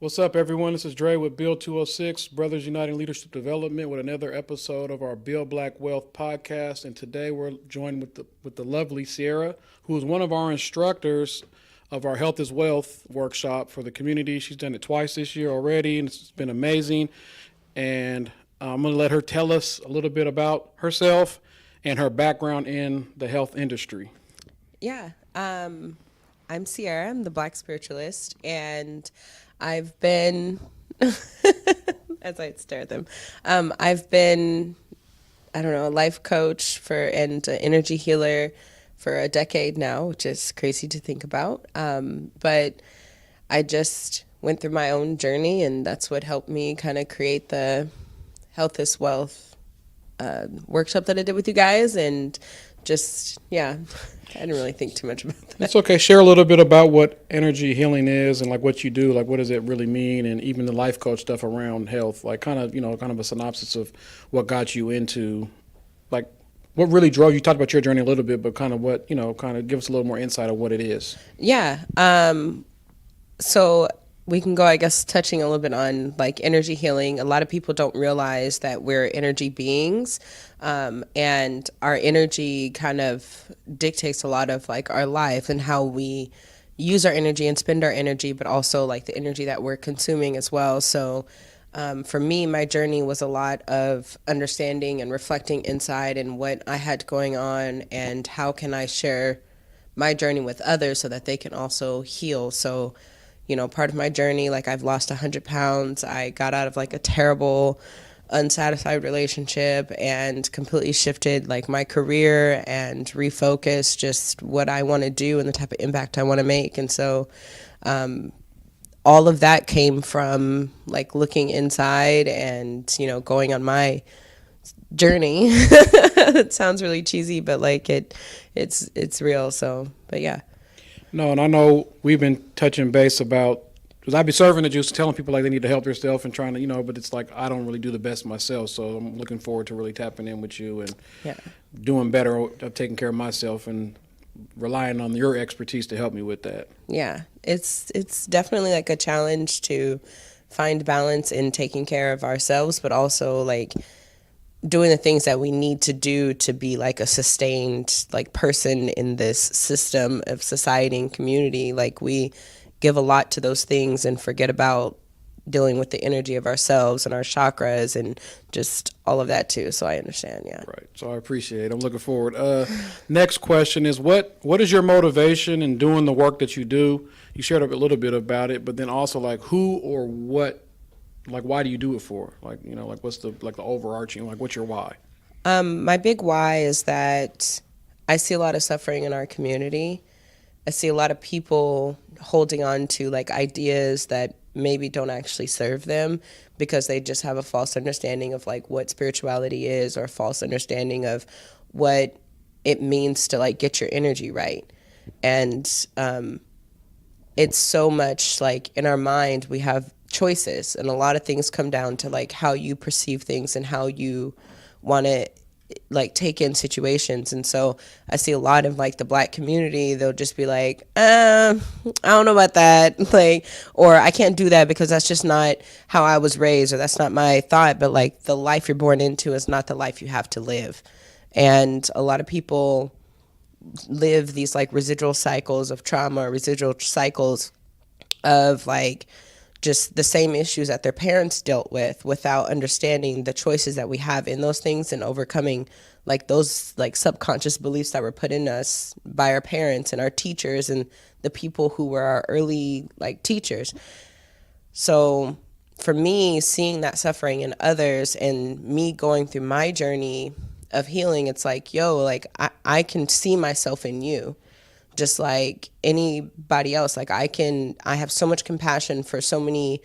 What's up, everyone? This is Dre with Bill 206, Brothers Uniting Leadership Development, with another episode of our Build Black Wealth podcast. And today we're joined with the lovely Sierra, who is one of our instructors of our Health is Wealth workshop for the community. She's done it twice this year already, and it's been amazing. And I'm going to let her tell us a little bit about herself and her background in the health industry. Yeah. I'm Sierra. I'm the Black spiritualist, and I've been, as I stare at them, I've been, I don't know, a life coach and an energy healer for a decade now, which is crazy to think about. But I just went through my own journey, and that's what helped me kind of create the Health is Wealth workshop that I did with you guys, and just, yeah, I didn't really think too much about that. It's okay. Share a little bit about what energy healing is and like what you do. Like, what does it really mean? And even the life coach stuff around health. Like, kind of a synopsis of what got you into, like, what really drove you. You talked about your journey a little bit, but kind of what, kind of give us a little more insight of what it is. Yeah. So we can go, I guess, touching a little bit on like energy healing. A lot of people don't realize that we're energy beings, and our energy kind of dictates a lot of like our life and how we use our energy and spend our energy, but also like the energy that we're consuming as well. So for me, my journey was a lot of understanding and reflecting inside and what I had going on and how can I share my journey with others so that they can also heal. So part of my journey, like I've lost 100 pounds. I got out of like a terrible, unsatisfied relationship and completely shifted like my career and refocused just what I want to do and the type of impact I want to make. And so all of that came from like looking inside and, going on my journey. It sounds really cheesy, but like it's real. So, but yeah. No, and I know we've been touching base about, because I'd be serving the juice, telling people like they need to help themselves and trying to, but it's like I don't really do the best myself. So I'm looking forward to really tapping in with you and Yeah. doing better of taking care of myself and relying on your expertise to help me with that. Yeah. It's definitely like a challenge to find balance in taking care of ourselves, but also like doing the things that we need to do to be like a sustained like person in this system of society and community. Like we give a lot to those things and forget about dealing with the energy of ourselves and our chakras and just all of that too. So I understand. Yeah. Right. So I appreciate it. I'm looking forward. Next question is what is your motivation in doing the work that you do? You shared a little bit about it, but then also like who or what, like why do you do it for? Like, like what's the overarching, like what's your why? My big why is that I see a lot of suffering in our community. I see a lot of people holding on to like ideas that maybe don't actually serve them because they just have a false understanding of like what spirituality is or a false understanding of what it means to like get your energy right. And it's so much like in our mind we have choices, and a lot of things come down to like how you perceive things and how you want to like take in situations. And so I see a lot of like the Black community, they'll just be like, I don't know about that, like, or I can't do that because that's just not how I was raised, or that's not my thought. But like the life you're born into is not the life you have to live. And a lot of people live these like residual cycles of trauma, residual cycles of like just the same issues that their parents dealt with without understanding the choices that we have in those things and overcoming like those like subconscious beliefs that were put in us by our parents and our teachers and the people who were our early like teachers. So for me, seeing that suffering in others and me going through my journey of healing, it's like, yo, like I can see myself in you just like anybody else. Like I have so much compassion for so many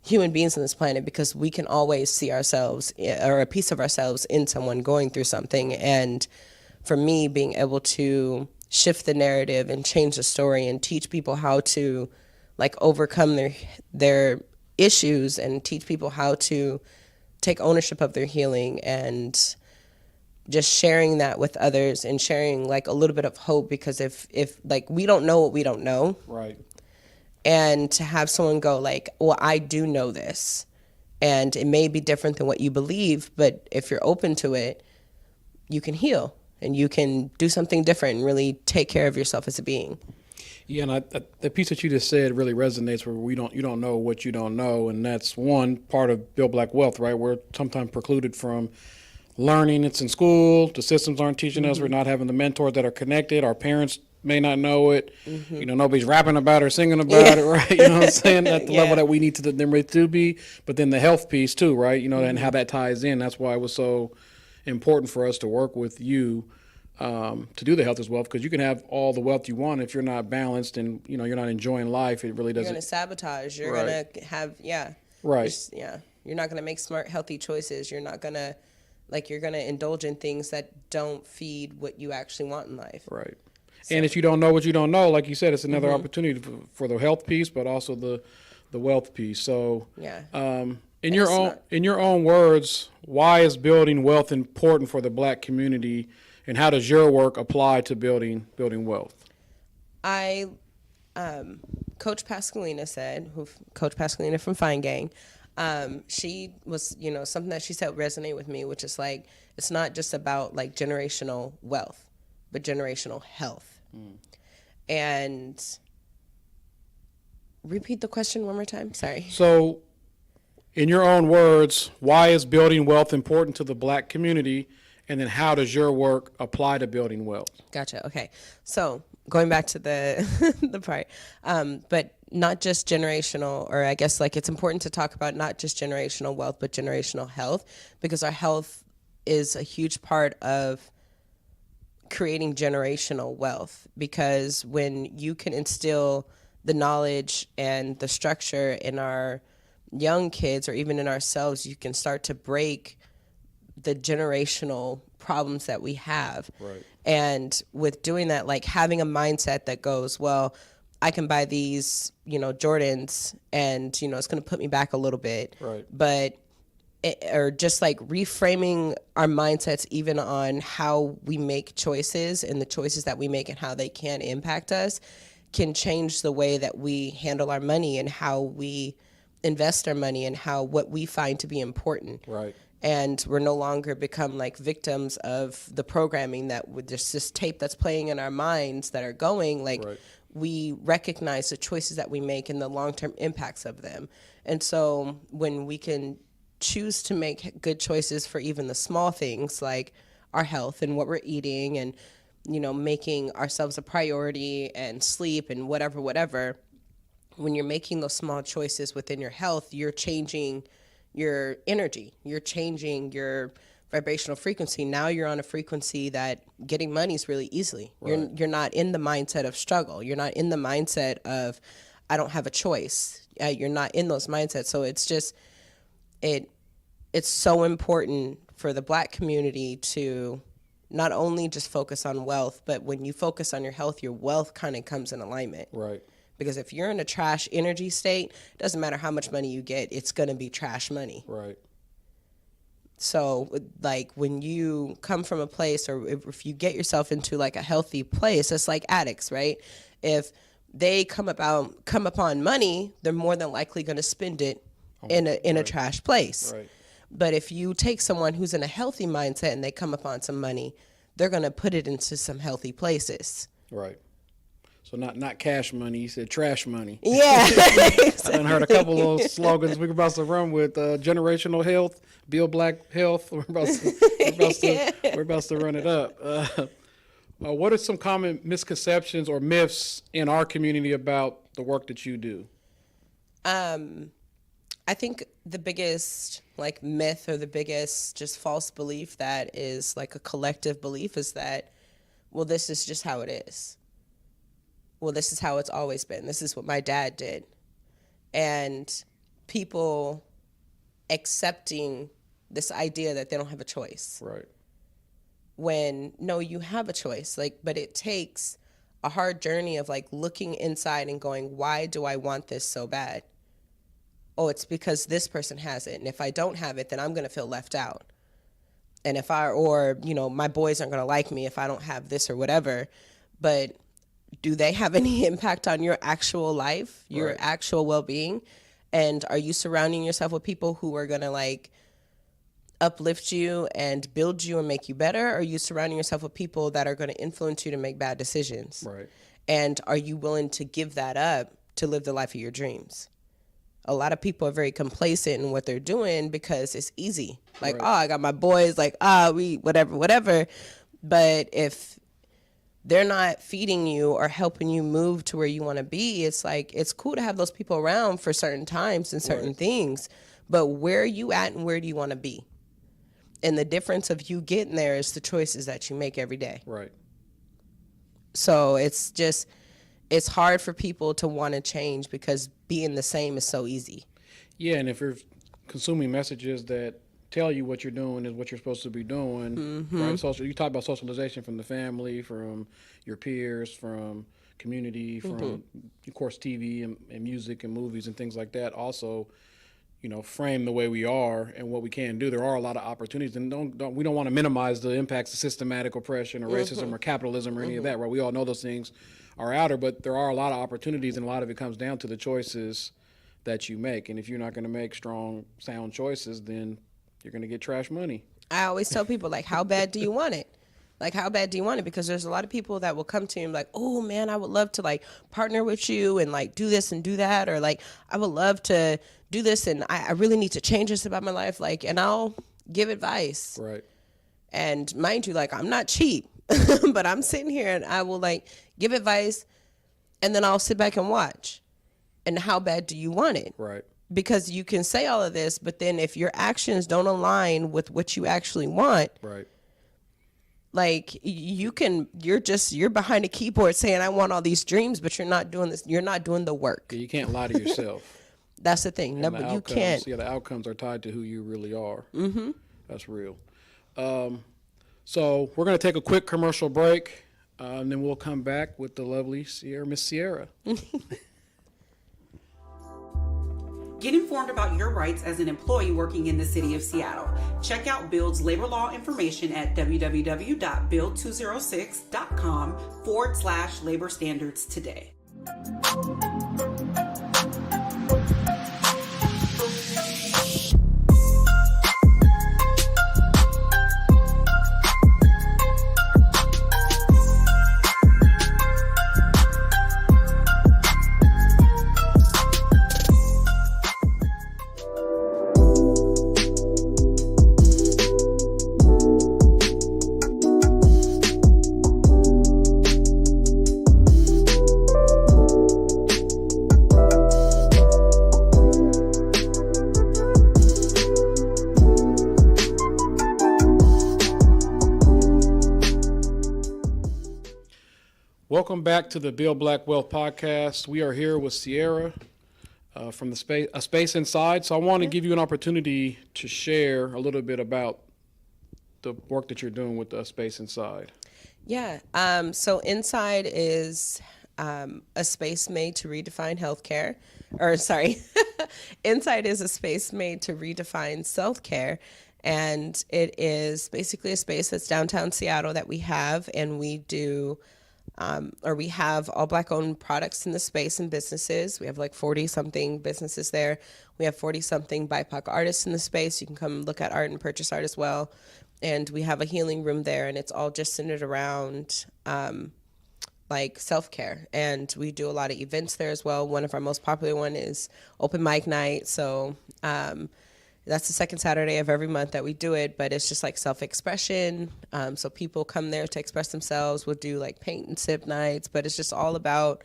human beings on this planet because we can always see ourselves or a piece of ourselves in someone going through something. And for me, being able to shift the narrative and change the story and teach people how to like overcome their issues and teach people how to take ownership of their healing and just sharing that with others and sharing like a little bit of hope, because if like we don't know what we don't know, Right. And to have someone go like, well, I do know this, and it may be different than what you believe, but if you're open to it, you can heal and you can do something different and really take care of yourself as a being. Yeah, and the piece that you just said really resonates. Where you don't know what you don't know, and that's one part of Build Black Wealth, right? We're sometimes precluded from learning. It's in school. The systems aren't teaching us. We're not having the mentors that are connected. Our parents may not know it. You know, nobody's rapping about it or singing about it, right? You know what I'm saying? At the level that we need to them to be. But then the health piece too, right? You know, and how that ties in. That's why it was so important for us to work with you to do the health as well, because you can have all the wealth you want if you're not balanced and you're not enjoying life. It really You're doesn't. going to sabotage. You're Right. going to have, yeah. Right. You're not going to make smart, healthy choices. You're not going to, you're going to indulge in things that don't feed what you actually want in life. Right. And if you don't know what you don't know, like you said, it's another opportunity for the health piece, but also the wealth piece. So, Yeah. in your own words, why is building wealth important for the Black community, and how does your work apply to building wealth? Coach Pascalina Coach Pascalina from Fine Gang, she was, something that she said resonate with me, which is like, it's not just about like generational wealth, but generational health. And repeat the question one more time. Sorry. So, in your own words, why is building wealth important to the Black community? And then how does your work apply to building wealth? Gotcha. Okay. So going back to the the part, but not just generational, or I guess like it's important to talk about not just generational wealth, but generational health, because our health is a huge part of creating generational wealth. Because when you can instill the knowledge and the structure in our young kids, or even in ourselves, you can start to break the generational problems that we have. Right. And with doing that, like having a mindset that goes, well, I can buy these, Jordans, and, it's going to put me back a little bit. Right. But, or just like reframing our mindsets even on how we make choices, and the choices that we make and how they can impact us, can change the way that we handle our money and how we invest our money and what we find to be important. Right. And we're no longer become like victims of the programming that with this tape that's playing in our minds that are going like, Right. We recognize the choices that we make and the long-term impacts of them. And so when we can choose to make good choices for even the small things like our health and what we're eating, and making ourselves a priority, and sleep and whatever, when you're making those small choices within your health, you're changing your energy, you're changing your vibrational frequency. Now you're on a frequency that getting money is really easily. Right. You're not in the mindset of struggle. You're not in the mindset of I don't have a choice. You're not in those mindsets. So it's just it's so important for the Black community to not only just focus on wealth, but when you focus on your health, your wealth kind of comes in alignment. Right. Because if you're in a trash energy state, it doesn't matter how much money you get, it's going to be trash money. Right. So, like, when you come from a place, or if you get yourself into like a healthy place, it's like addicts, right? If they come upon money, they're more than likely going to spend it in a trash place. Right. But if you take someone who's in a healthy mindset and they come upon some money, they're going to put it into some healthy places. Right. So not cash money. You said trash money. Yeah. I done heard a couple of slogans we're about to run with: generational health, build Black health. We're about to run it up. What are some common misconceptions or myths in our community about the work that you do? I think the biggest like myth, or the biggest just false belief that is like a collective belief, is that, well, this is just how it is. Well, this is how it's always been. This is what my dad did. And people accepting this idea that they don't have a choice. Right. When, no, you have a choice. But it takes a hard journey of like looking inside and going, why do I want this so bad? Oh, it's because this person has it. And if I don't have it, then I'm going to feel left out. And my boys aren't going to like me if I don't have this or whatever. But do they have any impact on your actual life, your Right. actual well-being? And are you surrounding yourself with people who are going to like uplift you and build you and make you better? Or are you surrounding yourself with people that are going to influence you to make bad decisions? Right. And are you willing to give that up to live the life of your dreams? A lot of people are very complacent in what they're doing because it's easy. Like, Right. oh, I got my boys, like, we, whatever. But if they're not feeding you or helping you move to where you want to be, it's like, it's cool to have those people around for certain times and certain Right. things. But where are you at and where do you want to be? And the difference of you getting there is the choices that you make every day. Right. So it's hard for people to want to change because being the same is so easy. Yeah, and if you're consuming messages that tell you what you're doing is what you're supposed to be doing, right? You talk about socialization from the family, from your peers, from community, from of course TV and music and movies and things like that. Also, frame the way we are and what we can do. There are a lot of opportunities, and we don't want to minimize the impacts of systematic oppression or racism or capitalism or any of that. Right? We all know those things are outer, but there are a lot of opportunities, and a lot of it comes down to the choices that you make. And if you're not going to make strong, sound choices, then you're going to get trash money. I always tell people, like, how bad do you want it? Like, how bad do you want it? Because there's a lot of people that will come to you and be like, oh, man, I would love to, like, partner with you and, like, do this and do that. Or, like, I would love to do this and I really need to change this about my life. Like, and I'll give advice. Right. And mind you, like, I'm not cheap, but I'm sitting here and I will, like, give advice and then I'll sit back and watch. And how bad do you want it? Right. Because you can say all of this, but then if your actions don't align with what you actually want, Right. like you're behind a keyboard saying I want all these dreams, but you're not doing this. You're not doing the work. Yeah, you can't lie to yourself. That's the thing. No, And the but you outcomes, can't. Yeah, the outcomes are tied to who you really are. Mm-hmm. That's real. So we're going to take a quick commercial break, and then we'll come back with the lovely Miss Sierra. Get informed about your rights as an employee working in the city of Seattle. Check out Build's labor law information at www.build206.com/labor standards today. Welcome back to the Build Black Wealth podcast. We are here with Sierra from the Space Inside. So I want to give you an opportunity to share a little bit about the work that you're doing with Space Inside. Yeah. So Inside is a space made to redefine healthcare. Or sorry, Inside is a space made to redefine self-care. And it is basically a space that's downtown Seattle that we have, and we do we have all Black owned products in the space and businesses. We have like 40 something businesses there. We have 40 something BIPOC artists in the space. You can come look at art and purchase art as well. And we have a healing room there, and it's all just centered around like self-care. And we do a lot of events there as well. One of our most popular one is open mic night. So that's the second Saturday of every month that we do it, but it's just like self-expression. So people come there to express themselves. We'll do like paint and sip nights, but it's just all about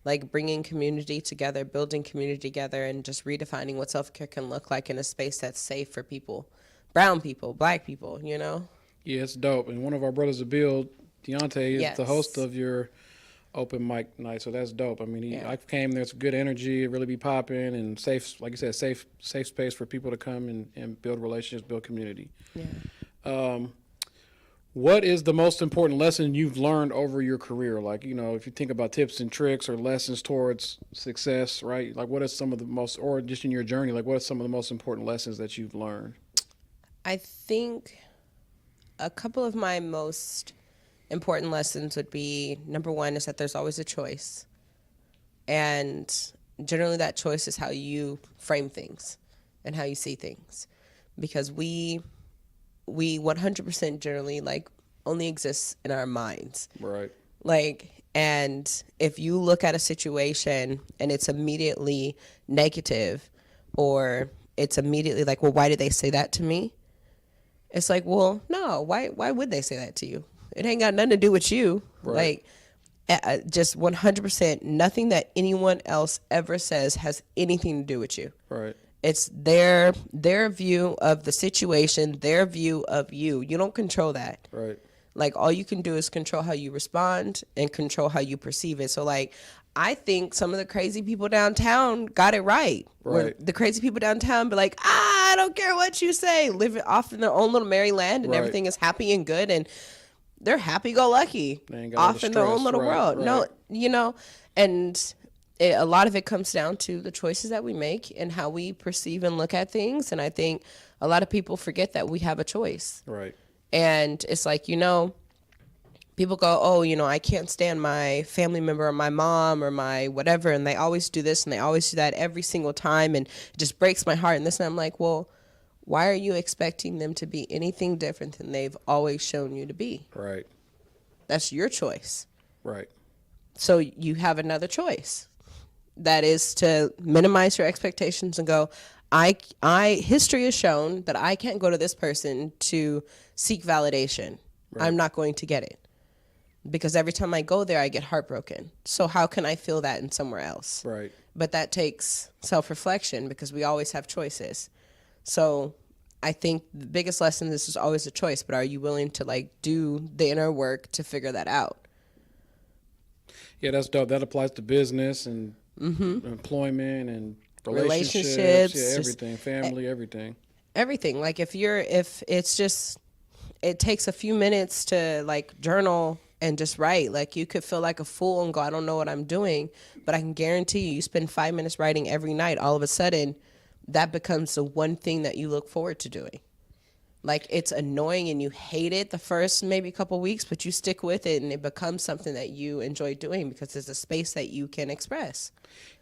like bringing community together, building community together, and just redefining what self-care can look like in a space that's safe for people, brown people, Black people, you know? Yeah, it's dope. And one of our brothers of Build, Deontay, is the host of your open mic night, so that's dope. I mean, I came there, it's good energy, it really be popping, and safe, like you said, safe space for people to come and build relationships, build community. Yeah. What is the most important lesson you've learned over your career? Like, if you think about tips and tricks or lessons towards success, right? Like, what are some of the most, or just in your journey, like, what are some of the most important lessons that you've learned? I think a couple of my most important lessons would be, number one is that there's always a choice. And generally that choice is how you frame things and how you see things. Because we 100% generally like only exists in our minds. Right. Like, and if you look at a situation and it's immediately negative, or it's immediately like, well, why did they say that to me? It's like, well, no, why would they say that to you? It ain't got nothing to do with you. Right. Like, just 100%, nothing that anyone else ever says has anything to do with you. Right. It's their view of the situation, their view of you. You don't control that. Right. Like, all you can do is control how you respond and control how you perceive it. So, like, I think some of the crazy people downtown got it right. Where Right. the crazy people downtown be like, I don't care what you say. Living off in their own little merry land, and Right. everything is happy and good, and they're happy-go-lucky They ain't got all off the in their own stress. little Right, world. right. No, you know, and a lot of it comes down to the choices that we make and how we perceive and look at things. And I think a lot of people forget that we have a choice. Right. And it's like, you know, people go, oh, you know, I can't stand my family member or my mom or my whatever, and they always do this and they always do that every single time, and it just breaks my heart and this. And I'm like, well, why are you expecting them to be anything different than they've always shown you to be? Right. That's your choice. Right. So you have another choice. That is to minimize your expectations and go, history has shown that I can't go to this person to seek validation. Right. I'm not going to get it. Because every time I go there, I get heartbroken. So how can I feel that in somewhere else? Right. But that takes self-reflection, because we always have choices. So I think the biggest lesson is always a choice, but are you willing to like do the inner work to figure that out? Yeah, that's dope. That applies to business and employment and relationships. Relationships, Yeah, just everything. Family, everything. Everything. Like if it's just, it takes a few minutes to like journal and just write. Like you could feel like a fool and go, I don't know what I'm doing, but I can guarantee you spend 5 minutes writing every night. All of a sudden, that becomes the one thing that you look forward to doing. Like it's annoying and you hate it the first maybe couple weeks, but you stick with it and it becomes something that you enjoy doing because it's a space that you can express.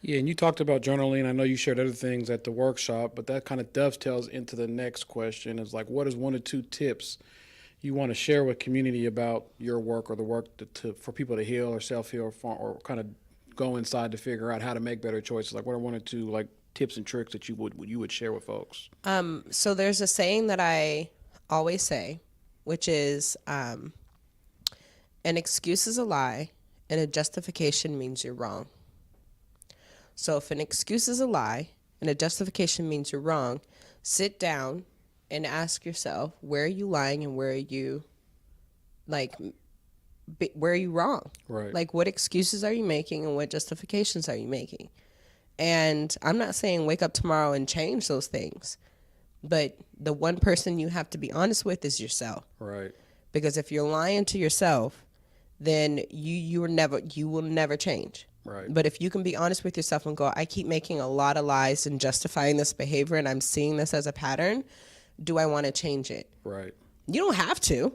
Yeah, and you talked about journaling. I know you shared other things at the workshop, but that kind of dovetails into the next question. Is like, what is 1 or 2 tips you want to share with community about your work or the work for people to heal or self-heal or kind of go inside to figure out how to make better choices? Like, what are 1 or 2 like tips and tricks that you would share with folks? So there's a saying that I always say, which is, an excuse is a lie and a justification means you're wrong. So if an excuse is a lie and a justification means you're wrong, sit down and ask yourself, where are you lying and where are you wrong? Right. Like, what excuses are you making and what justifications are you making? And I'm not saying wake up tomorrow and change those things, but the one person you have to be honest with is yourself. Right. Because if you're lying to yourself, then you will never change. Right. But if you can be honest with yourself and go, I keep making a lot of lies and justifying this behavior and I'm seeing this as a pattern, do I want to change it? Right. You don't have to.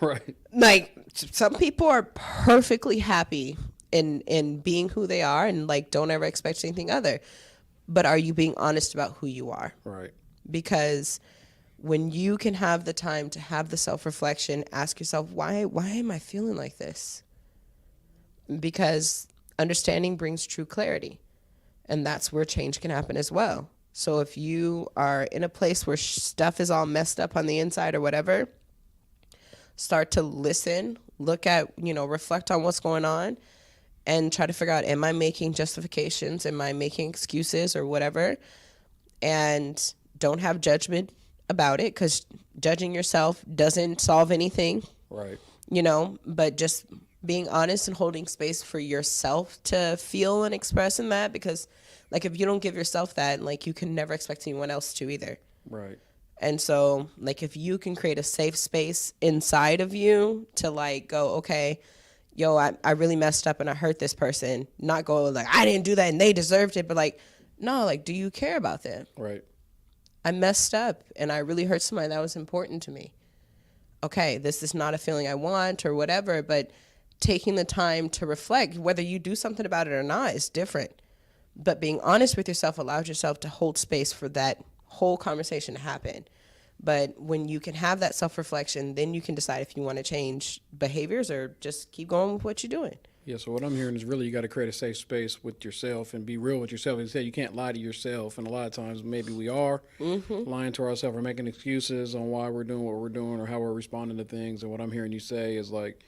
Right. Like, some people are perfectly happy in being who they are and like don't ever expect anything other. But are you being honest about who you are? Right. Because when you can have the time to have the self-reflection, ask yourself, why am I feeling like this? Because understanding brings true clarity. And that's where change can happen as well. So if you are in a place where stuff is all messed up on the inside or whatever, start to listen, look at, reflect on what's going on and try to figure out, am I making justifications? Am I making excuses or whatever? And don't have judgment about it, because judging yourself doesn't solve anything. Right. But just being honest and holding space for yourself to feel and express in that, because like if you don't give yourself that, like you can never expect anyone else to either. Right. And so like if you can create a safe space inside of you to like go, okay, yo, I really messed up and I hurt this person, not go like I didn't do that and they deserved it, but like, no, like, do you care about them? Right. I messed up and I really hurt somebody that was important to me. okay, this is not a feeling I want or whatever, but taking the time to reflect, whether you do something about it or not, is different. But being honest with yourself allows yourself to hold space for that whole conversation to happen. But when you can have that self-reflection, then you can decide if you want to change behaviors or just keep going with what you're doing. Yeah, so what I'm hearing is really you got to create a safe space with yourself and be real with yourself. You said you can't lie to yourself, and a lot of times maybe we are lying to ourselves or making excuses on why we're doing what we're doing or how we're responding to things. And what I'm hearing you say is like,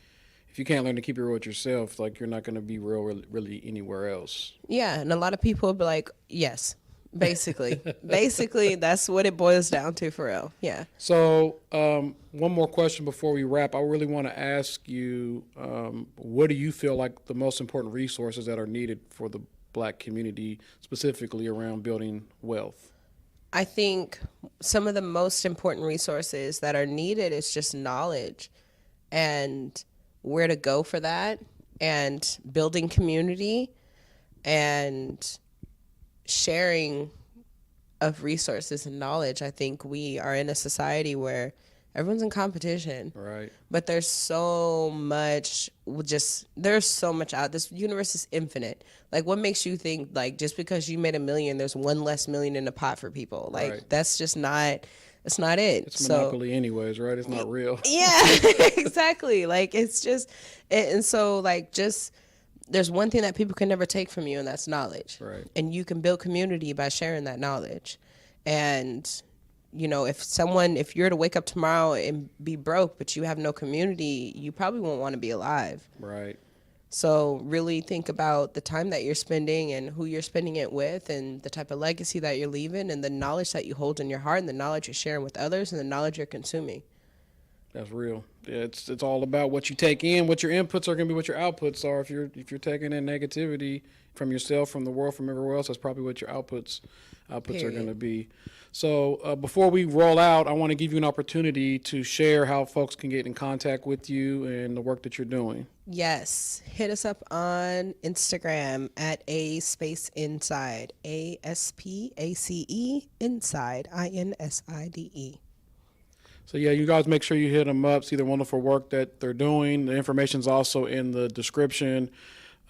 if you can't learn to keep it real with yourself, like you're not going to be real really anywhere else. Yeah, and a lot of people will be like, yes, basically. Basically, that's what it boils down to for real. Yeah. So one more question before we wrap. I really want to ask you, what do you feel like the most important resources that are needed for the Black community, specifically around building wealth? I think some of the most important resources that are needed is just knowledge and where to go for that, and building community and sharing of resources and knowledge. I think we are in a society where everyone's in competition. Right. But there's so much out. This universe is infinite. Like, what makes you think, like, just because you made $1 million, there's one less million in the pot for people? Like, Right. that's just not, it's not it. It's monopoly anyways, right? It's not real. Yeah, exactly. Like, it's just, and so, like, just, there's one thing that people can never take from you, and that's knowledge. Right. And you can build community by sharing that knowledge. And, you know, if you're to wake up tomorrow and be broke, but you have no community, you probably won't want to be alive. Right. So really think about the time that you're spending and who you're spending it with, and the type of legacy that you're leaving, and the knowledge that you hold in your heart, and the knowledge you're sharing with others, and the knowledge you're consuming. That's real. Yeah, it's all about what you take in, what your inputs are going to be, what your outputs are. If you're taking in negativity from yourself, from the world, from everywhere else, that's probably what your outputs are going to be. So before we roll out, I want to give you an opportunity to share how folks can get in contact with you and the work that you're doing. Yes, hit us up on Instagram at @ASpaceInside, ASPACE Inside, INSIDE. So yeah, you guys make sure you hit them up, see the wonderful work that they're doing. The information's also in the description.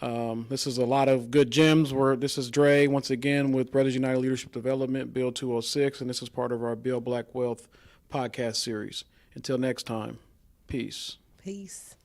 This is a lot of good gems. This is Dre once again with Brothers United Leadership Development, Bill 206, and this is part of our Build Black Wealth podcast series. Until next time, peace. Peace.